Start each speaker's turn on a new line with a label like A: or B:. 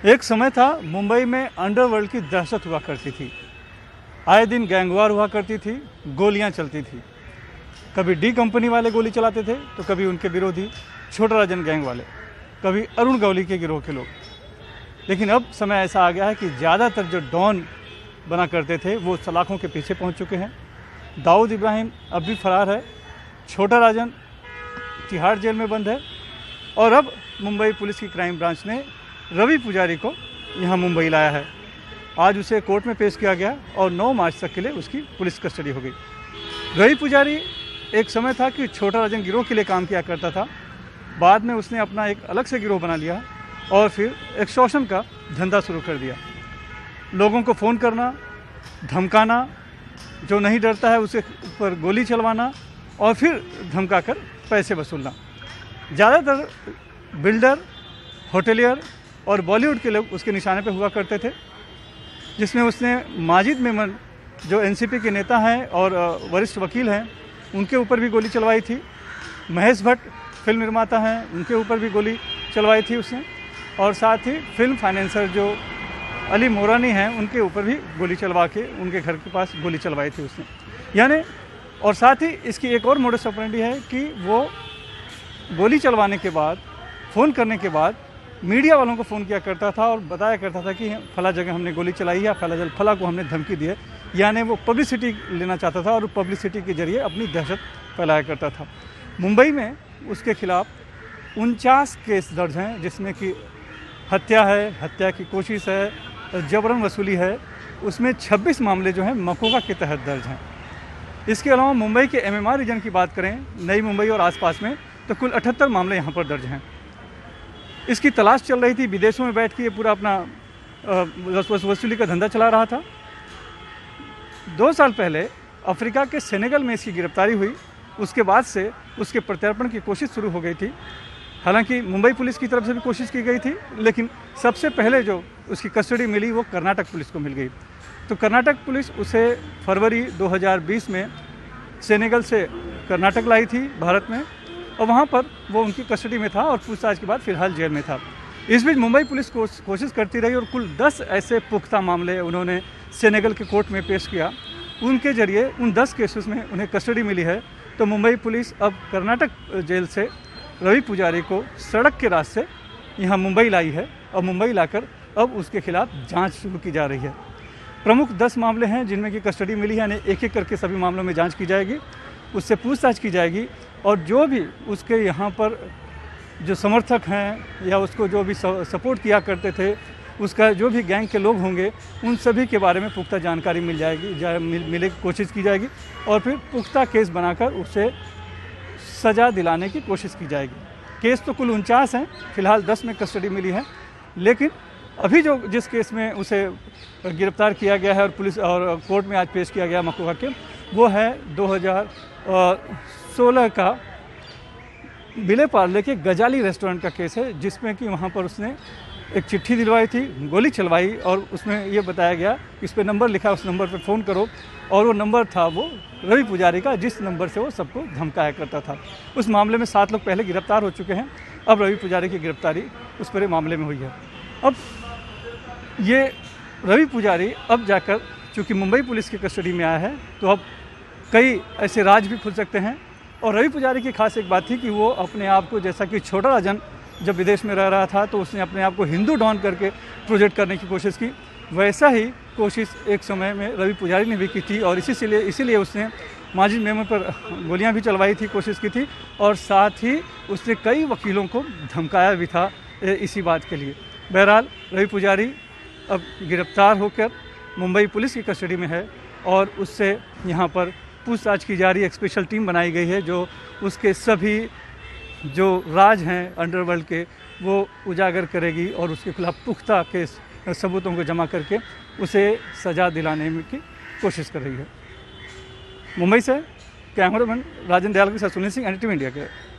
A: एक समय था मुंबई में अंडरवर्ल्ड की दहशत हुआ करती थी। आए दिन गैंगवार हुआ करती थी, गोलियां चलती थी। कभी डी कंपनी वाले गोली चलाते थे तो कभी उनके विरोधी छोटा राजन गैंग वाले, कभी अरुण गौली के गिरोह के लोग। लेकिन अब समय ऐसा आ गया है कि ज़्यादातर जो डॉन बना करते थे वो सलाखों के पीछे पहुंच चुके हैं। दाऊद इब्राहिम अब भी फरार है, छोटा राजन तिहाड़ जेल में बंद है और अब मुंबई पुलिस की क्राइम ब्रांच ने रवि पुजारी को यहाँ मुंबई लाया है। आज उसे कोर्ट में पेश किया गया और 9 मार्च तक के लिए उसकी पुलिस कस्टडी हो गई। रवि पुजारी एक समय था कि छोटा राजन गिरोह के लिए काम किया करता था। बाद में उसने अपना एक अलग से गिरोह बना लिया और फिर एक्सटॉर्शन का धंधा शुरू कर दिया। लोगों को फ़ोन करना, धमकाना, जो नहीं डरता है उसे ऊपर गोली चलवाना और फिर धमका कर पैसे वसूलना। ज़्यादातर बिल्डर, होटेलियर और बॉलीवुड के लोग उसके निशाने पर हुआ करते थे, जिसमें उसने माजिद मेमन जो एनसीपी के नेता हैं और वरिष्ठ वकील हैं उनके ऊपर भी गोली चलवाई थी। महेश भट्ट फिल्म निर्माता हैं, उनके ऊपर भी गोली चलवाई थी उसने, और साथ ही फिल्म फाइनेंसर जो अली मोरानी हैं उनके ऊपर भी गोली चलवा के उनके घर के पास गोली चलवाई थी उसने। यानी और साथ ही इसकी एक और मोडस ऑपरेंडी है कि वो गोली चलवाने के बाद, फ़ोन करने के बाद मीडिया वालों को फ़ोन किया करता था और बताया करता था कि फला जगह हमने गोली चलाई है, फला को हमने धमकी दी है। यानी वो पब्लिसिटी लेना चाहता था और पब्लिसिटी के जरिए अपनी दहशत फैलाया करता था। मुंबई में उसके खिलाफ 49 केस दर्ज हैं, जिसमें कि हत्या है, हत्या की कोशिश है, जबरन वसूली है। उसमें 26 मामले जो हैं मकोका के तहत दर्ज हैं। इसके अलावा मुंबई के MMR रीजन की बात करें, नई मुंबई और आसपास में, तो कुल 78 मामले यहाँ पर दर्ज हैं। इसकी तलाश चल रही थी, विदेशों में बैठ के ये पूरा अपना वसूली का धंधा चला रहा था। 2 साल पहले अफ्रीका के सेनेगल में इसकी गिरफ्तारी हुई। उसके बाद से उसके प्रत्यर्पण की कोशिश शुरू हो गई थी। हालांकि मुंबई पुलिस की तरफ से भी कोशिश की गई थी, लेकिन सबसे पहले जो उसकी कस्टडी मिली वो कर्नाटक पुलिस को मिल गई। तो कर्नाटक पुलिस उसे फरवरी 2020 में सेनेगल से कर्नाटक लाई थी भारत में, और वहाँ पर वो उनकी कस्टडी में था और पूछताछ के बाद फिलहाल जेल में था। इस बीच मुंबई पुलिस कोशिश करती रही और कुल 10 ऐसे पुख्ता मामले उन्होंने सेनेगल के कोर्ट में पेश किया। उनके जरिए उन 10 केसेस में उन्हें कस्टडी मिली है। तो मुंबई पुलिस अब कर्नाटक जेल से रवि पुजारी को सड़क के रास्ते यहाँ मुंबई लाई है और मुंबई लाकर अब उसके खिलाफ जांच शुरू की जा रही है। प्रमुख 10 मामले हैं जिनमें की कस्टडी मिली है, यानी एक एक करके सभी मामलों में जांच की जाएगी, उससे पूछताछ की जाएगी और जो भी उसके यहाँ पर जो समर्थक हैं या उसको जो भी सपोर्ट किया करते थे, उसका जो भी गैंग के लोग होंगे, उन सभी के बारे में पुख्ता जानकारी मिल जाएगी, मिलने की कोशिश की जाएगी और फिर पुख्ता केस बनाकर उसे सज़ा दिलाने की कोशिश की जाएगी। केस तो कुल 49 हैं, फिलहाल 10 में कस्टडी मिली है, लेकिन अभी जो जिस केस में उसे गिरफ्तार किया गया है और पुलिस और कोर्ट में आज पेश किया गया मकोका के, वो है 2016 का विले पार्ले के गजाली रेस्टोरेंट का केस है, जिसमें कि वहाँ पर उसने एक चिट्ठी दिलवाई थी, गोली चलवाई और उसमें ये बताया गया कि इस पर नंबर लिखा, उस नंबर पर फ़ोन करो, और वो नंबर था वो रवि पुजारी का, जिस नंबर से वो सबको धमकाया करता था। उस मामले में 7 लोग पहले गिरफ्तार हो चुके हैं। अब रवि पुजारी की गिरफ्तारी उस पूरे मामले में हुई है। अब ये रवि पुजारी अब जाकर, चूँकि मुंबई पुलिस की कस्टडी में आया है, तो अब कई ऐसे राज भी खुल सकते हैं। और रवि पुजारी की खास एक बात थी कि वो अपने आप को, जैसा कि छोटा राजन जब विदेश में रह रहा था तो उसने अपने आप को हिंदू डॉन करके प्रोजेक्ट करने की कोशिश की, वैसा ही कोशिश एक समय में रवि पुजारी ने भी की थी और इसीलिए उसने माजिद मेमन पर गोलियां भी चलवाई थी, कोशिश की थी, और साथ ही उसने कई वकीलों को धमकाया भी था इसी बात के लिए। बहरहाल रवि पुजारी अब गिरफ्तार होकर मुंबई पुलिस की कस्टडी में है और उससे यहाँ पर पूछताछ की जा रही है। एक स्पेशल टीम बनाई गई है जो उसके सभी जो राज हैं अंडरवर्ल्ड के वो उजागर करेगी और उसके खिलाफ पुख्ता केस सबूतों को जमा करके उसे सज़ा दिलाने की कोशिश कर रही है। मुंबई से कैमरामैन राजन दयाल के साथ सुनील सिंह, NDTV इंडिया के।